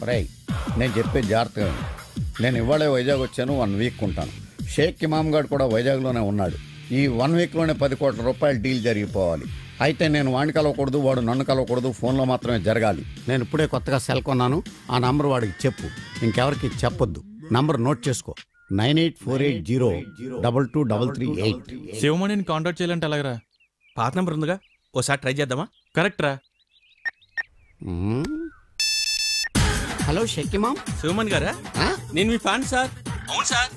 రై నేను చెప్పేది జాగ్రత్తగా. నేను ఇవాళే వైజాగ్ వచ్చాను, 1 వీక్ ఉంటాను. షేక్ ఇమామ్ గారు కూడా వైజాగ్లోనే ఉన్నాడు. ఈ 1 వీక్లోనే 10 కోట్ల రూపాయలు డీల్ జరిగిపోవాలి. అయితే నేను వాడిని కలవకూడదు, వాడు నన్ను కలవకూడదు, ఫోన్లో మాత్రమే జరగాలి. నేను ఇప్పుడే కొత్తగా సెల్ కొన్నాను, ఆ నంబర్ వాడికి చెప్పు, ఇంకెవరికి చెప్పొద్దు. నంబర్ నోట్ చేసుకో, 9848022338. శివమణిని కాంటాక్ట్ చేయాలంటే ఎలాగరా? పాత నంబర్ ఉందిగా, ఓసారి ట్రై చేద్దామా? కరెక్ట్ రా. హలో షేక్ ఇమామ్. శివమణి గారా? నేను మీ ఫ్యాన్ సార్. అవును సార్.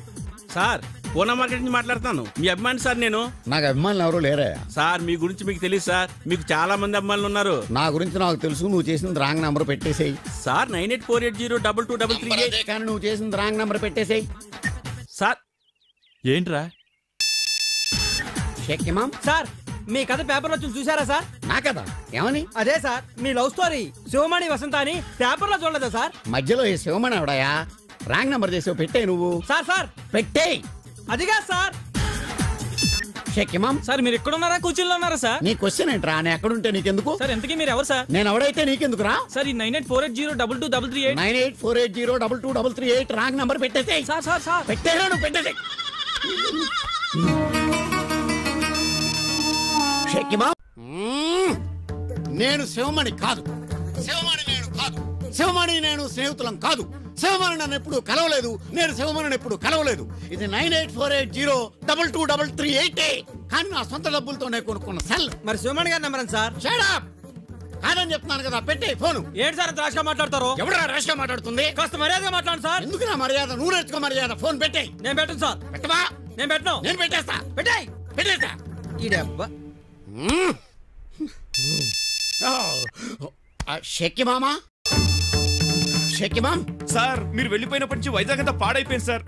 సార్ పూనా మార్కెట్ నుంచి మాట్లాడుతాను, మీ అభిమాని సార్. నేను నాకు అభిమానులు ఎవరు లేరా సార్? మీ గురించి మీకు తెలియదు సార్, మీకు చాలా మంది అభిమానులు ఉన్నారు. నా గురించి నాకు తెలుసు. నువ్వు చేసింది రాంగ్ నెంబర్ పెట్టేసేయి సార్. 9848022338. కానీ నువ్వు చేసింది రాంగ్ నెంబర్ పెట్టేసేయి సార్. ఏంట్రా? షేక్ ఇమామ్ సార్, మీ కథ పేపర్లో చూసారా సార్? నా కదా ఏమని? అదే సార్, మీ లవ్ స్టోరీ శివమణి వసంత అని పేపర్లో చూడలేదా సార్? మధ్యలో ఈ శివమణి ఎవడయా? రాంగ్ నెంబర్ చేసావు, పెట్టే నువ్వు. సార్ సార్ పెట్టే. అదిగా సార్. షేక్ ఇమామ్ సార్, మీరు ఎక్కడున్నారా? కూర్చుల్లో ఉన్నారా సార్? నీ క్వశ్చన్ ఏంట్రా? నేను ఎక్కడుంటే నీకెందుకు? సార్ ఎంతకీ మీరు ఎవరు సార్? నేను ఎవడైతే నీకెందుకురా? సార్, ఈ 9848022338. 9848022338 రాంగ్ నెంబర్ పెట్టేసేయ్. సార్ సార్ సార్ పెట్టేరా? నువ్వు పెట్టేసేయ్. షేక్ ఇమామ్, నేను శివమణి కాదు. శివమణి నేను కాదు. శివమణి నేను స్నేహితులం కాదు. శివమణి నన్ను ఎప్పుడు కలవలేదు. నేను శివమణిని ఎప్పుడు కలవలేదు. ఇది 9848022338. కానీ నా సొంత డబ్బులతో నేను కొనుక్కున్న సెల్. మరి శివమణి గారి నెంబర్ సార్? Shut up. కాదని చెప్తున్నాను కదా, పెట్టే ఫోను. ఏంటి సార్ అంత రాష్గా మాట్లాడతారు? ఎవరా రాష్గా మాట్లాడుతుంది? కాస్త మర్యాదగా మాట్లాడండి సార్. ఎందుకు నా మర్యాద? నువ్వు నేర్చుకో మర్యాద. ఫోన్ పెట్టే. నేను పెట్టను సార్. పెట్టవా? నేను పెట్టను. నేను పెట్టేస్తా. పెట్టాయి. పెట్టేస్తా. ఈ డబ్బా షేక్ ఇమామా. షేక్ ఇమామ్ సార్, మీరు వెళ్ళిపోయినప్పటి నుంచి వైజాగ్ అంతా పాడైపోయింది సార్.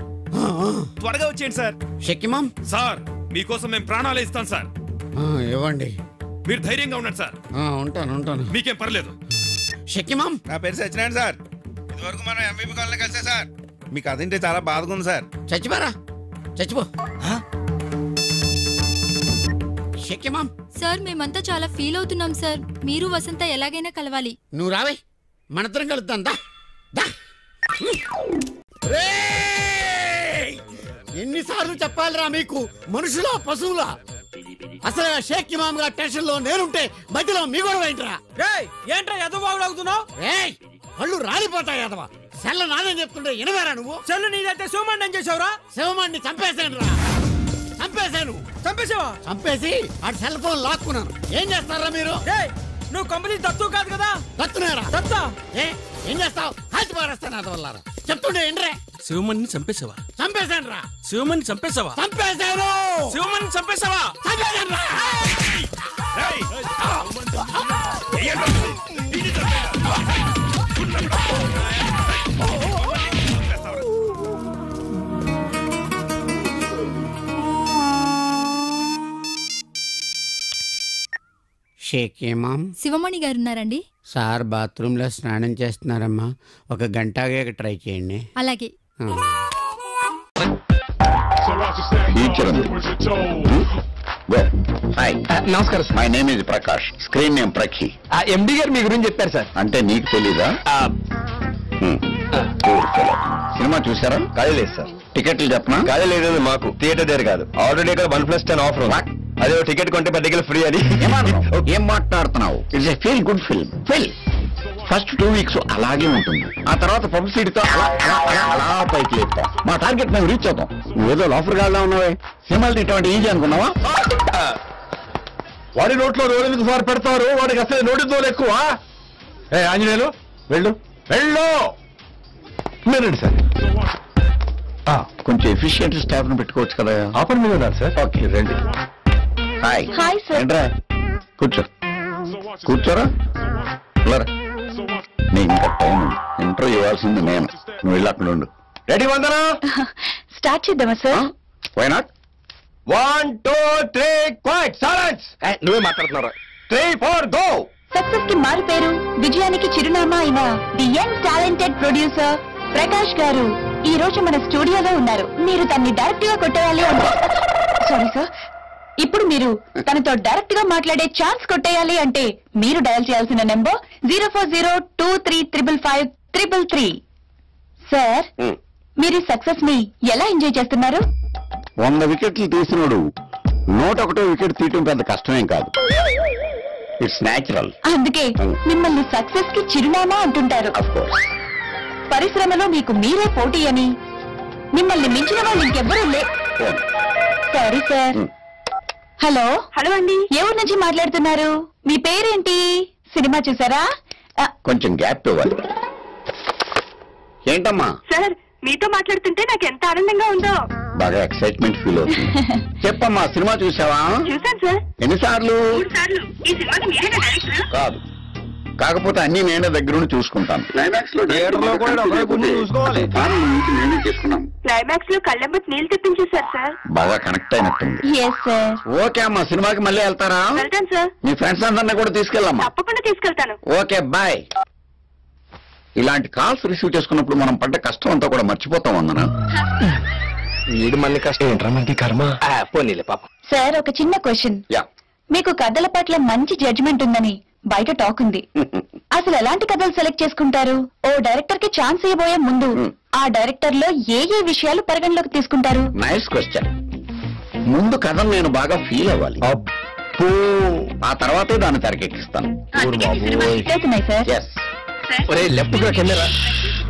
త్వరగా వచ్చేయండి సార్. షేక్ ఇమామ్ సార్, మీకోసం మేము ప్రాణాలే ఇస్తాం సార్. ఇవ్వండి. మీరు ధైర్యంగా ఉండండి సార్. ఉంటాను. మీకేం పర్లేదు. షేక్ ఇమామ్, నా పేరు సత్యనారాయణ సార్. ఇదివరకు మనం ఎంబీబీ కాలనీ కలిసే సార్. మీకు అదేంటే చాలా బాధగా ఉంది సార్. చచ్చిపోరా, చచ్చిపో. షేక్ ఇమామ్ సార్, మేమంతా చాలా ఫీల్ అవుతున్నాం సార్. మీరు వసంత ఎలాగైనా కలవాలి. నువ్వు రావే, మనిద్దరం కలుద్దాం. దా. ఎన్నిసార్లు చెప్పాలిరా మీకు? మనుషులా పశువులా? అసలు షేక్ ఇమామ్ గారి టెన్షన్ లో నేనుంటే మధ్యలో మీ గొడవ ఏంట్రా? ఏంట్రా ఎదో బాగులాగుతున్నావు? కళ్ళు రాలిపోతాయి అదవా. సెల్ల నాదని చెప్తుంటే వినవేరా నువ్వు? సెల్లు నీదైతే శివమణి ఏం చేసావురా? శివమణిని చంపేశాను రా. చంపేశాను. చంపేసావా? చంపేసి ఆ సెల్ ఫోన్ లాక్కున్నాను. ఏం చేస్తారా మీరు? నువ్వు కంపెనీ దత్తు కాదు కదా? దత్తునేరా? దత్తా? ఏం చేస్తావు? కాల్చి పారేస్తాను అదవల్లారా. చెప్తుండే ఏంట్రే? శివమణిని చంపేసావా? చంపేశాను రా. శివమణిని చంపేసావా? చంపేశాను. శివమణిని చంపేసావా? చంపేశాను రా. షేక్ ఇమామ్, శివమణి గారు ఉన్నారండి? సార్ బాత్రూంలో స్నానం చేస్తున్నారమ్మా. 1 గంట ట్రై చేయండి. అలాగే. నమస్కారం. My name is Prakash. Screen name Prakhi. MD గారు మీ గురించి చెప్పారు సార్. అంటే నీకు తెలీదా? సినిమా చూసారా? ఖాళీ లేదు సార్. టికెట్లు చెప్పనా? ఖాళీ లేదు మాకు. థియేటర్ దగ్గర కాదు, ఆల్రెడీ ఇక్కడ 1+10 ఆఫర్ ఉంది. అదే టికెట్ కొంటే 10 టికెట్లు ఫ్రీ అని. ఏం మాట్లాడుతున్నావు? It's a feel good film. First 2 weeks అలాగే ఉంటుంది. ఆ తర్వాత పబ్లిసిటీతో అలా పైకి లేపుతా. మా టార్గెట్ మేము రీచ్ అవుతాం. నువ్వేదో ఆఫర్ కాదా ఉన్నావే. సినిమాలు ఇటువంటి ఈజీ అనుకున్నావా? వాడి నోట్లో రోజులకు సార్ పెడతారు. వాడికి అసలు నోటితో ఎక్కువ. ఆంజనేయులు వెళ్ళు. మీరండి సార్. కొంచెం ఎఫిషియెంట్ స్టాఫ్ ను పెట్టుకోవచ్చు కదా. ఆఫర్ మీద ఉన్నారు సార్. ఓకే రండి. హాయ్. Hi sir. ఏంట్రా? కూర్చోరా. నీకు ఇంకా టైం ఉంది. ఇంటర్వ్యూ ఇవ్వాల్సింది నేను. నువ్వు వెళ్ళి అక్కడ ఉండు. రెడీ వందనా? స్టార్ట్ చేద్దామా sir? Why not? 1 2 3 quite silence. నువ్వే మాట్లాడుతున్నారా? 3 4 గో. సక్సెస్ కి మారు పేరు, విజయానికి చిరునామా అయిన the young talented producer Prakash గారు ఈ రోజు మన స్టూడియోలో ఉన్నారు. మీరు తన్ని డైరెక్ట్ గా కొట్టేయాలి అంటే సారీ సార్, ఇప్పుడు మీరు తనతో డైరెక్ట్ గా మాట్లాడే ఛాన్స్ కొట్టేయాలి అంటే మీరు డయల్ చేయాల్సిన నెంబర్ 04023555 333. సార్, మీరు సక్సెస్ ని ఎలా ఎంజాయ్ చేస్తున్నారు? 100 వికెట్లు తీసినోడు 101 వికెట్ తీయటం పెద్ద కష్టమేం కాదు. It's natural. అందుకే మిమ్మల్ని సక్సెస్ కి చిరునామా అంటుంటారు. పరిశ్రమలో మీకు మీరే పోటీ అని, మిమ్మల్ని మించిన వాళ్ళు ఇంకెవ్వరూ లే. Sorry sir. హలో అండి, ఏ ఊరు నుంచి మాట్లాడుతున్నారు? మీ పేరేంటి? సినిమా చూసారా? కొంచెం గ్యాప్ ఇవ్వాలి. ఏంటమ్మా? సార్, మీతో మాట్లాడుతుంటే నాకు ఎంత ఆనందంగా ఉందో. బాగా ఎక్సైట్మెంట్ ఫీల్ అవుతుంది. చెప్పమ్మా, సినిమా చూసావా? చూసాను సార్. ఎన్నిసార్లు? 3 సార్లు. ఈ సినిమాకి మీరేనా డైరెక్టర్? కాదు, కాకపోతే అన్ని నేనే దగ్గరుండి చూసుకుంటాను. క్లైమాక్స్ లో క్లైమాక్స్ లో కళ్ళెంబట్ నీళ్ళు తెప్పించేశారు సార్. బాగా కనెక్ట్ అయినట్టుంది. Yes sir. ఓకే అమ్మా, సినిమాకి మళ్ళీ వెళ్తారా? వెళ్తాను సార్. మీ ఫ్రెండ్స్ అందరినీ కూడా తీసుకెళ్ళమ్మా. తప్పకుండా తీసుకెళ్తాను. Okay, bye. ఇలాంటి కాల్స్ రిసీవ్ చేసుకున్నప్పుడు మనం పడ్డ కష్టం అంతా కూడా మర్చిపోతాం అన్నా. వీడు మళ్ళీ కష్టం ఏంట్రా మనకి కర్మ. పోనీలే పాపం. సార్, ఒక చిన్న క్వశ్చన్. మీకు కథల పట్ల మంచి జడ్జిమెంట్ ఉందని బయట టాక్ ఉంది. అసలు ఎలాంటి కథలు సెలెక్ట్ చేసుకుంటారు? ఓ డైరెక్టర్ కి ఛాన్స్ ఇవ్వబోయే ముందు ఆ డైరెక్టర్ లో ఏ విషయాలు పరిగణలోకి తీసుకుంటారు? Nice question. ముందు కథను నేను బాగా ఫీల్ అవ్వాలి. ఆ తర్వాతే దాన్ని తెరకెక్కిస్తాను. లెఫ్ట్ గా కిందరా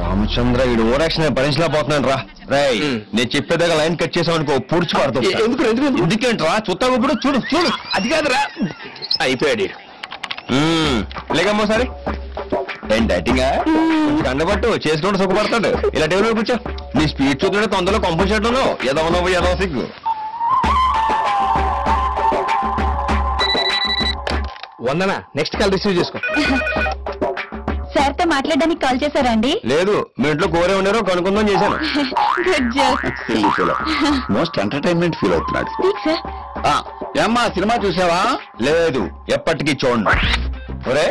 రామచంద్ర, వీడు ఓరాక్షన్ భరించలేకపోతున్నాను రా. రై, నేను చెప్పేదాకా లైన్ కట్ చేసావు అనుకో, పూడ్చి పడతావు. ఎందుకేంట్రా చుత్తా ఇప్పుడు? చూడు చూడు, అది కాదురా. అయిపోయాడు. లేకమ్మో సరే. ఏం డైటింగా? కండబట్టు చేసుకుంటూ సుఖపడతాడు. ఇలా టేబుల్ కూర్చో. నీ స్పీడ్ చూస్తుంటే తొందరలో కంపోజిషన్ ఏదో ఉన్నావు, ఏదో సిగ్గు. వందనా, నెక్స్ట్ కాల్ రిసీవ్ చేసుకో. సార్ తో మాట్లాడడానికి కాల్ చేశారా అండి? లేదు, మీ ఇంట్లో కోరే ఉన్నారో కనుక్కుందాం చేశాను. మోస్ట్ ఎంటర్టైన్మెంట్ ఫీల్ అవుతున్నాడు. ఏమ్మా, సినిమా చూసావా? లేదు, ఎప్పటికీ చూడండి. ఒరే,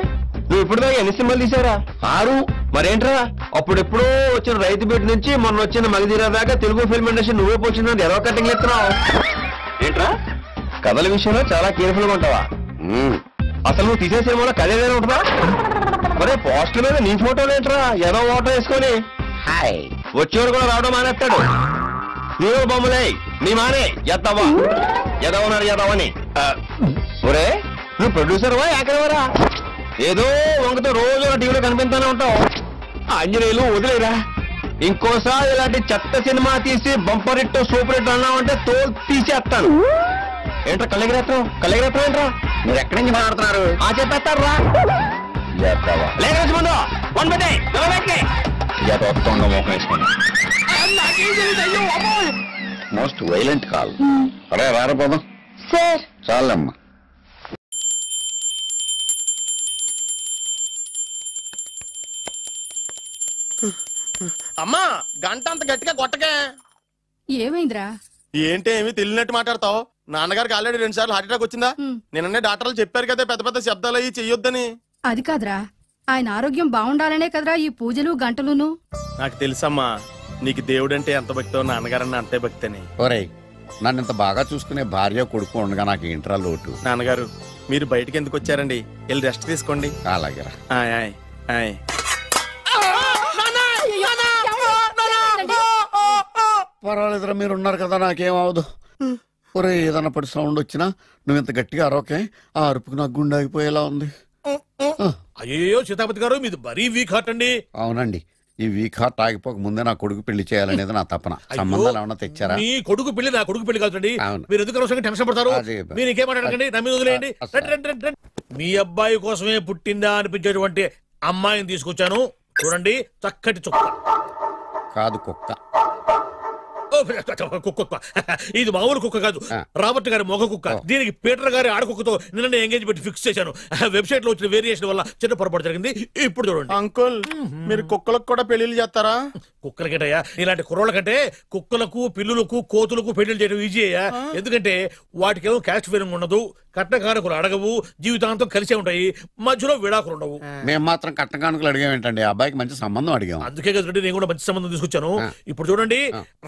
నువ్వు ఇప్పుడు దాకా ఎన్ని సినిమాలు తీసారా? 6. మరేంట్రా, అప్పుడెప్పుడో వచ్చిన రైతు బిడ్డ నుంచి మొన్న వచ్చిన మగధీరా దాకా తెలుగు ఫిల్మ్ ఇండస్ట్రీ నువ్వే పోల్చిందని ఎలా కటింగ్ ఎత్తున్నావు? ఏంట్రా, కథల విషయంలో చాలా కేర్ఫుల్ గా ఉంటావా? అసలు నువ్వు తీసే సినిమాలో కథ ఏదైనా ఉంటుందా? మరే పోస్టర్ మీద నీ ఫోటోలు ఏంట్రా? ఏదో ఓటో వేసుకొని వచ్చేవాడు కూడా రావడం మానేస్తాడు. నీవు బొమ్మలే, నీ మానే ఎత్తవా ఎదవన్నారు ఎదవని. ఒరే, నువ్వు ప్రొడ్యూసర్వా యాక్టర్వరా? ఏదో వంకతో రోజు టీవీలో కనిపిస్తానే ఉంటావు. ఆంజనేయులు వదిలేరా, ఇంకోసారి ఇలాంటి చెత్త సినిమా తీసి బంపర్ హిట్ సూపర్ హిట్ అన్నావంటే తోలు తీసేస్తాను. ఏంట్రా కళ్ళెగిరేత్రం ఏంట్రా? మీరు ఎక్కడి నుంచి మాట్లాడుతున్నారు? చెప్పేస్తారు రా. ముందు మోస్ట్ వైలెంట్ కాల్. అరే రారపోదాం సార్. చాలమ్మా. అమ్మా, గంట అంత గట్టిగా కొట్టకే. ఏమైందిరా? ఏంటి ఏమి తెలియనట్టు మాట్లాడతావు? నాన్నగారికి ఆల్రెడీ 2 సార్లు హార్ట్ అటాక్ వచ్చిందా? నిన్ననే డాక్టర్లు చెప్పారు కదా పెద్ద పెద్ద శబ్దాలు అయ్యి చెయ్యొద్దని. అది కాదురా, ఆయన ఆరోగ్యం బాగుండాలనే కదరా ఈ పూజలు గంటలును. నాకు తెలుసమ్మా, నీకు దేవుడంటే ఎంత భక్తో నాన్నగారన్న అంతే భక్తి అని. ఒరేయ్, నన్ను ఇంత బాగా చూసుకునే భార్య కొడుకు ఉండగా నాకు ఏంట్రా లోటు? నాన్నగారు, మీరు బయటికి ఎందుకు వచ్చారండి? వెళ్ళి రెస్ట్ తీసుకోండి. అలాగే. పర్వాలేదురా, మీరు ఉన్నారు కదా, నాకేమవదు. ఒరే, ఏదన్నా పడి సౌండ్ వచ్చినా నువ్వు ఇంత గట్టిగా అరవకే. ఆ అరుపుకు నాకు గుండె ఆగిపోయేలా ఉంది. అయ్యో సీతాపతి గారు, మీది మరీ వీక్ హార్ట్ అండి. అవునండి, ఈ వీక్ హార్ట్ ఆగిపోక ముందే నా కొడుకు పెళ్లి చేయాలనేది నా తపన. సంబంధాలు ఏమన్నా తెచ్చారా? మీ కొడుకు పెళ్లి నా కొడుకు పెళ్లి కాదండి. మీరు ఎందుకు అవసరంగా టెన్షన్ పడతారు? మీరు ఇంకేమాటండి, నా మీద వదిలేయండి. మీ అబ్బాయి కోసమే పుట్టిందా అనిపించేటువంటి అమ్మాయిని తీసుకొచ్చాను. చూడండి, చక్కటి చుక్క. కాదు, కుక్క. కుక్క. ఇది మామూలు కుక్క కాదు, రాబర్ట్ గారి మొగ కుక్క. దీనికి పీటర్ గారి ఆడకుక్కతో నిన్న ఎంగేజ్మెంట్ ఫిక్స్ చేశాను. వెబ్సైట్ లో వచ్చిన వేరియేషన్ వల్ల చిన్న పొరపాటు జరిగింది. ఇప్పుడు చూడండి. అంకుల్, మీరు కుక్కలకు కూడా పెళ్లిళ్ళు చేస్తారా? కుక్కలకేటయ్యా, ఇలాంటి కుర్రోళ్ళ కంటే కుక్కలకు, పిల్లులకు, కోతులకు పెళ్లి చేయడం ఈజీ అయ్యా. ఎందుకంటే వాటికేమో క్యాస్ట్ ఫీలింగ్ ఉండదు, కట్న కానుకలు అడగవు, జీవితాంతం కలిసే ఉంటాయి, మధ్యలో విడాకులు ఉండవు. మేము మాత్రం కట్న కానుకలు అడిగామేంటండి? అబ్బాయికి మంచి సంబంధం అడిగాం. అందుకే కదండి నేను కూడా మంచి సంబంధం తీసుకొచ్చాను. ఇప్పుడు చూడండి,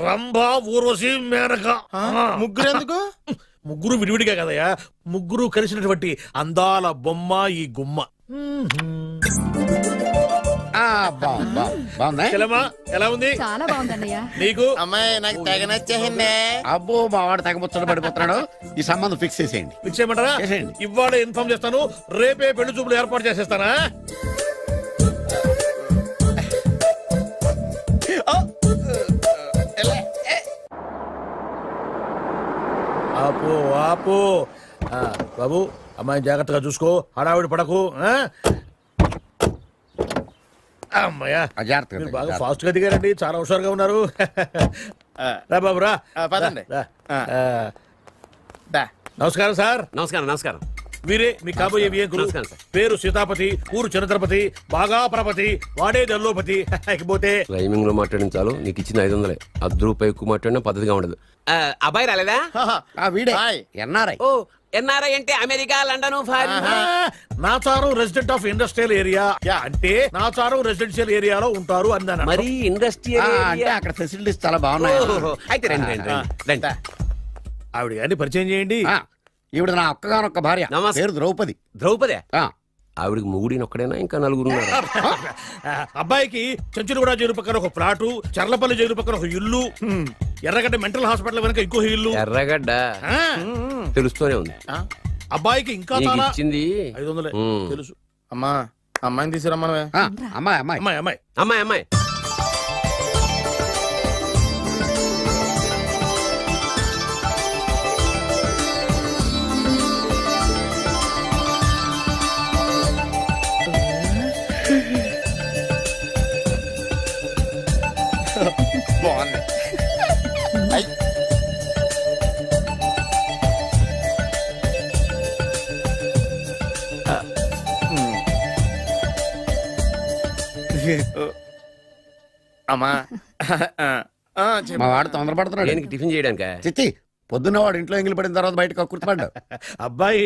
రంభా, ఊర్వశి, మేనక. ముగ్గురు ఎందుకు? ముగ్గురు విడివిడిగా కదయ్యా, ముగ్గురు కలిసినటువంటి అందాల బొమ్మ ఈ గుమ్మ. బాగుందా? ఎలా ఉంది? చాలా బాగుందన్నయ్య. నీకు? అమ్మాయి నాకు తెగ నచ్చేసిందే. అబ్బో మా వాడు తెగముచ్చట పడిపోతున్నాడు. ఈ సంబంధం ఫిక్స్ చేసేయండి. ఫిక్స్ చేయమంటారా? ఇవాళ ఇన్ఫార్మ్ చేస్తాను, రేపే పెళ్లి చూపులు ఏర్పాటు చేసేస్తానా? ఆపు ఆపు. బాబు అమ్మాయిని జాగ్రత్తగా చూసుకో, హడావిడి పడకు. అమ్మాయ్యా మీరు బాగా ఫాస్ట్ గా దిగారండి, చాలా హుషారుగా ఉన్నారు. రా బాబు రా. పదండి. నమస్కారం సార్. నమస్కారం. నమస్కారం. వీరే మీ కాబోయే వియంకులు. పేరు సీతాపతి, ఊరు చంద్రపతి, బాగా ప్రపతి, వాడే దల్లోపతి. పోతే టైమింగ్ లో మాట్లాడిన చాలు, నీకు ఇచ్చిన 500. ₹10 ఎక్కువ మాట్లాడినా పద్ధతిగా ఉండదు. అబ్బాయి రాలేదా? ఎన్ఆర్ఐ. ఓ ఎన్ఆర్ఐ అంటే America, London, Nacharam resident of industrial area అంటే నాచారం రెసిడెన్షియల్ ఏరియాలో ఉంటారు అన్నాను. మరి ఇండస్ట్రియల్ అంటే అక్కడ ఫెసిలిటీస్ చాలా బాగున్నాయి. అయితే రండి. ఆవిడ గారిని పరిచయం చేయండి. ఈవిడ నా ఒక్కగానొక్క భార్య, పేరు ద్రౌపది. ద్రౌపది ఆవిడికి మొగుడిని ఒక్కడైనా ఇంకా 4 ఉన్నారు. అబ్బాయికి చెంచులగూడ జైలు పక్కన ఒక ప్లాటు, చర్లపల్లి జైలు పక్కన ఒక ఇల్లు, ఎర్రగడ్డ మెంటల్ హాస్పిటల్ వెనక ఇంకో ఇల్లు. ఎర్రగడ్డ తెలుస్తూనే ఉంది. అబ్బాయికి ఇంకా ఇచ్చింది 500 తెలుసు. అమ్మా అమ్మాయిని తీసుకురమ్మా. అమ్మాయి అమ్మాయి అమ్మాయి అమ్మాయి అమ్మాయి బాగుంది. అమ్మా మా వాడు తొందరపడుతున్నాడు. దేనికి? టిఫిన్ చేయడానికా? చిచ్చి, పొద్దున్న వాడు ఇంట్లో ఎంగిలి పడిన తర్వాత బయటకు కుర్తుపడ్డాడు. అబ్బాయి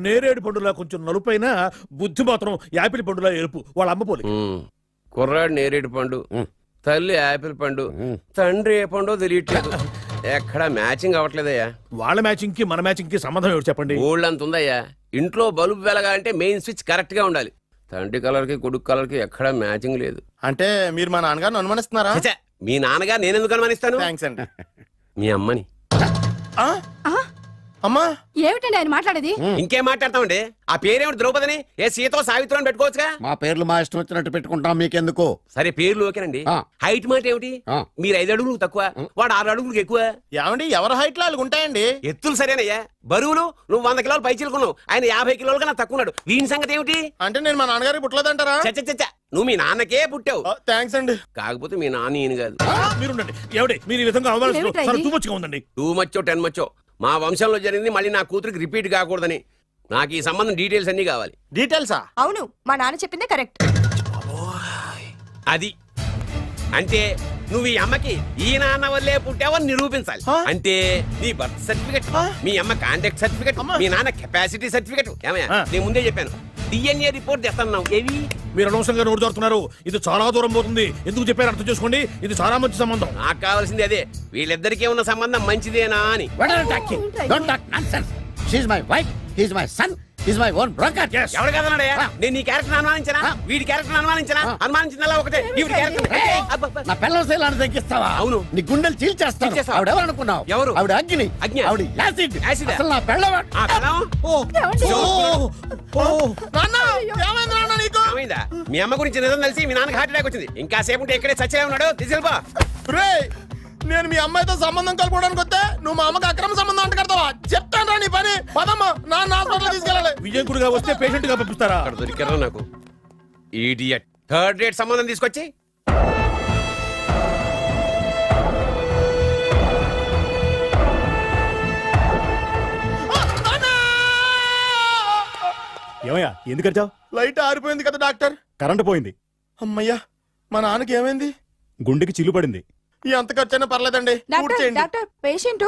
నేరేడు పండులా కొంచెం నలుపైన, బుద్ధి మాత్రం యాపిల్ పండులా ఎరుపు. వాళ్ళ అమ్మ పోలి. కుర్రాడు నేరేడు పండు, తల్లి యాపిల్ పండు, తండ్రి ఏ పండో తెలియట్లేదు. ఎక్కడ మ్యాచింగ్ అవ్వట్లేదయ్యా. వాళ్ళ మ్యాచింగ్ కి మన మ్యాచింగ్ కి సంబంధం ఏమిటి చెప్పండి? ఊళ్ళంత ఉందయ్యా. ఇంట్లో బల్బు వెలగాలంటే మెయిన్ స్విచ్ కరెక్ట్ గా ఉండాలి. తండ్రి కలర్ కి కొడుకు కలర్ కి ఎక్కడా మ్యాచింగ్ లేదు. అంటే మీరు మా నాన్నగారిని అనుమానిస్తున్నారా? మీ నాన్నగారు నేనెందుకు అనుమానిస్తాను? థ్యాంక్స్ అండి. మీ అమ్మని. అమ్మా ఏమిటండి ఆయన మాట్లాడేది? ఇంకేం మాట్లాడతామండి? ఆ పేరేమిటి? ద్రౌపదిని ఏ సీతో సావిత్రం అని పెట్టుకోవచ్చుగా. మా పేర్లు మా ఇష్టం వచ్చినట్టు పెట్టుకుంటాం, మీకెందుకు? సరే పేర్లు ఓకేనండి. హైట్ మాట ఏమిటి? మీరు 5 అడుగులు తక్కువ, వాడు 6 అడుగులకు ఎక్కువ. ఏమండి ఎవరి హైట్ లో వాళ్ళకి ఉంటాయండి. ఎత్తులు సరేనయ్యా. బరువులు నువ్వు 100 కిలోలు పై చిలుకున్నావు, ఆయన 50 కిలోలు కన్నా తక్కువ ఉన్నాడు. వీని సంగతి ఏమిటి? అంటే నేను మా నాన్నగారికి పుట్టలేదంటారా? చచ్చ నువ్వు మీ నాన్నకే పుట్టావు. థ్యాంక్స్ అండి. కాకపోతే మీ నాన్న ఈయన కాదు. మీరుండండి. ఎవడే మీరు ఈ విధంగా అవమానిస్తున్నారు? టూ మచ్గా ఉందండి. 2 మచ్చో 10 మచ్చో మా వంశంలో జరిగింది మళ్ళీ నా కూతురికి రిపీట్ కాకూడదని నాకు ఈ సంబంధం డీటెయిల్స్ అన్ని కావాలి. డీటెయిల్సా? అవును, మా నాన్న చెప్పిందే కరెక్ట్. అది అంటే నువ్వు ఈ అమ్మకి ఈ నాన్న వల్లే పుట్టావని నిరూపించాలి. అంటే నీ బర్త్ సర్టిఫికెట్, మీ అమ్మ కాంటాక్ట్ సర్టిఫికెట్, మీ నాన్న కెపాసిటీ సర్టిఫికెట్. ఏమయ్యా, నేను ముందే చెప్పాను DNA రిపోర్ట్ తెస్తున్నావు. ఏవి? మీరు అనవసరంగా నోరు జారుతున్నారు. ఇది చాలా దూరం పోతుంది. ఎందుకు చెప్పారు అర్థం చేసుకోండి. ఇది చాలా మంచి సంబంధం. నాకు కావాల్సింది అదే, వీళ్ళిద్దరికీ ఉన్న సంబంధం మంచిదేనా అని. ఎవరు కదన్నాడయ్యా? నేను నీ క్యారెక్టర్ అనుమానించనా? వీడి క్యారెక్టర్ అనుమానించనా? అనుమానించిందల్లా ఒకటే. వీడి క్యారెక్టర్ నా పిల్లల శైలాన్ని తగ్గిస్తావా? అవును. నీ గుండెలు చీల్చేస్తాను. ఆవిడ ఎవరు అనుకున్నావు? ఎవరు? ఆవిడ అగ్ని. ఆవిడ యాసిడ్. అసలు నా పెళ్ళవాడు. మీ అమ్మ గురించి నిజం తెలిసి మీ నాన్నకి హార్ట్ అటాక్ వచ్చింది. ఇంకా సేపు ఉంటే ఇక్కడే చచ్చలే ఉన్నాడు. తీసుకెళ్ళిపో. నేను మీ అమ్మాయితో సంబంధం కలుపుకోవడానికి వస్తే నువ్వు మా అమ్మకి అక్రమ సంబంధం అంట కడతావా? చెప్తాను నీ పని. పదమ్మా, నాన్న హాస్పిటల్ తీసుకెళ్ళాలి. విజయకుడిగా వస్తే పేషెంట్ గా పంపిస్తారా? అక్కడ దొరికారా నాకు ఈడియట్. 3rd రేట్ సంబంధం తీసుకొచ్చి ఏమయ్యా ఎందుకు వచ్చావు? లైట్ ఆరిపోయింది కదా డాక్టర్. కరెంటు పోయింది. అమ్మయ్యా, మా నాన్నకి ఏమైంది? గుండెకి చిల్లు పడింది. ఎంత ఖర్చైనా పర్లేదండి. డాక్టర్ పేషెంట్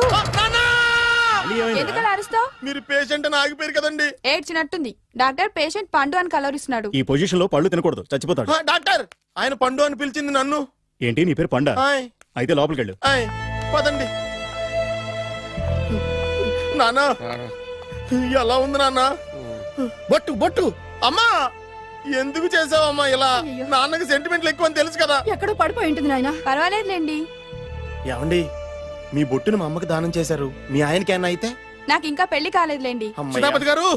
ఎందుకలా అరుస్తావు? మీరు పేషెంట్ అని ఆగిపోయారు కదండి. ఏడ్చినట్టుంది. డాక్టర్ పేషెంట్ పండు అని కలవరిస్తున్నాడు. ఈ పొజిషన్ లో పళ్ళు తినకూడదు, చచ్చిపోతాడు. డాక్టర్, ఆయన పండు అని పిలిచింది నన్ను. ఏంటి నీ పేరు పండా? అయితే లోపలికి వెళ్ళు. పదండి. నాన్న ఎలా ఉంది నాన్న? బొట్టు బొట్టు. అమ్మా ఎందుకు చేసావమ్మా ఇలా? నాన్నకి సెంటిమెంట్లు ఎక్కువ అని తెలుసు కదా. ఎక్కడో పడిపోయి ఉంటుంది నాయన. పర్వాలేదులేండి. ఏమండి, మీ బొట్టును మా అమ్మకి దానం చేశారు, మీ ఆయనకి ఏమన్నా అయితే? నాకు ఇంకా పెళ్లి కాలేదులేండి. సీతాపతి గారు,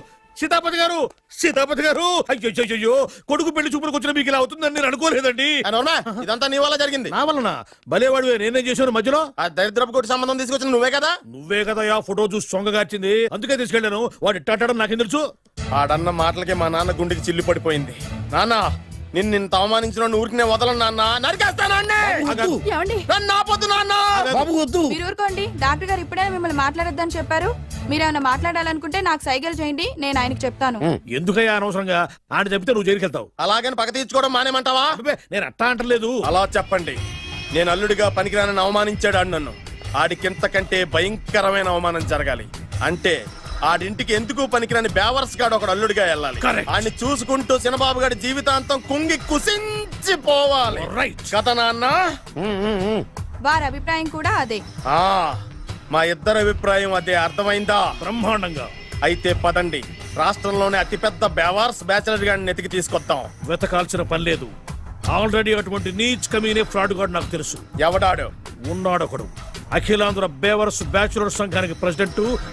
సీతాపతి గారు, సీతాపతి గారు, అయ్యో కొడుకు పెళ్లి చూపులకు వచ్చిన మీకు ఇలా అవుతుందని నేను అనుకోలేదండి. అవునా? ఇదంతా నీ వల్ల జరిగింది. నా వలన? భలేవాడు, నేనేం చేశాను మధ్యలో? ఆ దరిద్రపు కొట్టి సంబంధం తీసుకొచ్చిన నువ్వే కదా. నువ్వే కదా ఆ ఫోటో చూసి సొంగగార్చింది, అందుకే తీసుకెళ్లాను. వాడు ఇట్టాడని నాకేం తెలుసు? ఆడన్న మాటలకే మా నాన్న గుండెకి చిల్లు పడిపోయింది. నాన్న, నిన్ను అవమానించిన ఊరికి నేను వదలను నాన్న, నరికేస్తానండి. మీరు ఊరుకోండి. డాక్టర్ గారు ఇప్పుడే మిమ్మల్ని మాట్లాడొద్దని చెప్పారు. మీరేమైనా మాట్లాడాలనుకుంటే నాకు సైగలు చేయండి, నేను ఆయనకి చెప్తాను. ఎందుకయ్యా అనవసరంగా? ఆయన చెప్తే నువ్వు జైలుకి వెళ్తావు. అలాగని పక్క తీర్చుకోవడం మానేమంటావా? నేను అట్టా అంటలేదు. అలా చెప్పండి. నేను అల్లుడిగా పనికిరానని అవమానించాడు ఆడు నన్ను. ఆడికింతకంటే భయంకరమైన అవమానం జరగాలి. అంటే ఆడింటికి ఎందుకు పనికిరాని బేవర్స్ గాడు ఒకడు అల్లుడిగా వెళ్ళాలి. ఆడిని చూసుకుంటూ చిన్నబాబు గారి జీవితాంతం కుంగి కుసించిపోవాలి కదా నాన్న. వారి అభిప్రాయం కూడా అదే. మా ఇద్దరి అభిప్రాయం అదే. అర్థమైందా? బ్రహ్మాండంగా. అయితే పదండి, రాష్ట్రంలోనే అతిపెద్ద బేవార్స్ బ్యాచిలర్ గాడిని ఎతికి తీసుకొద్దాం. వెతకాల్సిన పని లేదు. ఆల్రెడీ అటువంటి నీచ్ కమీనే ఫ్రాడ్ గాడు నాకు తెలుసు. ఎవడాడు? ఉన్నాడొకడు. అఖిలాంధ్ర బేవర్స్ బ్యాచులర్ సంఘానికి ప్రెసిడెంట్